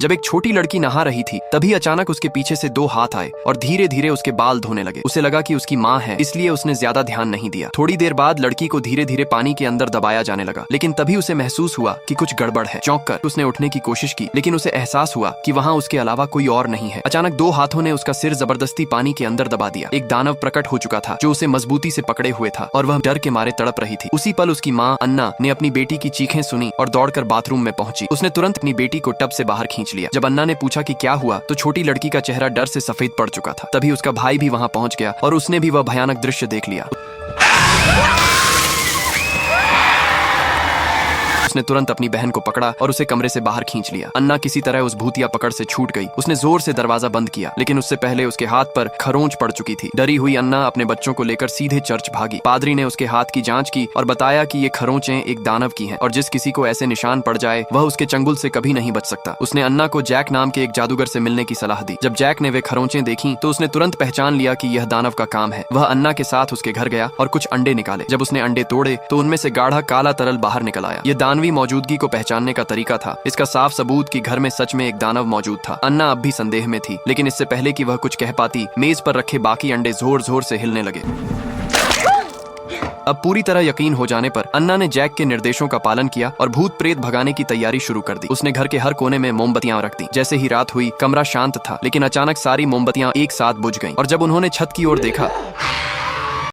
जब एक छोटी लड़की नहा रही थी तभी अचानक उसके पीछे से दो हाथ आए और धीरे धीरे उसके बाल धोने लगे। उसे लगा कि उसकी माँ है, इसलिए उसने ज्यादा ध्यान नहीं दिया। थोड़ी देर बाद लड़की को धीरे धीरे पानी के अंदर दबाया जाने लगा, लेकिन तभी उसे महसूस हुआ कि कुछ गड़बड़ है। चौंक कर उसने उठने की कोशिश की, लेकिन उसे एहसास हुआ कि वहाँ उसके अलावा कोई और नहीं है। अचानक दो हाथों ने उसका सिर जबरदस्ती पानी के अंदर दबा दिया। एक दानव प्रकट हो चुका था जो उसे मजबूती से पकड़े हुए था और वह डर के मारे तड़प रही थी। उसी पल उसकी माँ अन्ना ने अपनी बेटी की चीखें सुनी और दौड़कर बाथरूम में पहुंची। उसने तुरंत अपनी बेटी को टब से बाहर खींच लिया। जब अन्ना ने पूछा कि क्या हुआ तो छोटी लड़की का चेहरा डर से सफेद पड़ चुका था। तभी उसका भाई भी वहां पहुंच गया और उसने भी वह भयानक दृश्य देख लिया। उसने तुरंत अपनी बहन को पकड़ा और उसे कमरे से बाहर खींच लिया। अन्ना किसी तरह उस भूतिया पकड़ से छूट गई। उसने जोर से दरवाजा बंद किया, लेकिन उससे पहले उसके हाथ पर खरोंच पड़ चुकी थी। डरी हुई अन्ना अपने बच्चों को लेकर सीधे चर्च भागी। पादरी ने उसके हाथ की जांच की और बताया कि ये खरोंचें एक दानव की हैं और जिस किसी को ऐसे निशान पड़ जाए वह उसके चंगुल से कभी नहीं बच सकता। उसने अन्ना को जैक नाम के एक जादूगर से मिलने की सलाह दी। जब जैक ने वे खरोंचें देखी तो उसने तुरंत पहचान लिया कि यह दानव का काम है। वह अन्ना के साथ उसके घर गया और कुछ अंडे निकाले। जब उसने अंडे तोड़े तो उनमें से गाढ़ा काला तरल बाहर निकल आया। यह दानवी मौजूदगी को पहचानने का तरीका था। इसका साफ सबूत कि घर में सच में एक दानव मौजूद था। अन्ना अब भी संदेह में थी, लेकिन इससे पहले कि वह कुछ कह पाती मेज पर रखे बाकी अंडे जोर जोर से हिलने लगे। अब पूरी तरह यकीन हो जाने पर अन्ना ने जैक के निर्देशों का पालन किया और भूत प्रेत भगाने की तैयारी शुरू कर दी। उसने घर के हर कोने में मोमबत्तियां रख दी। जैसे ही रात हुई कमरा शांत था, लेकिन अचानक सारी मोमबत्तियां एक साथ बुझ गईं और जब उन्होंने छत की ओर देखा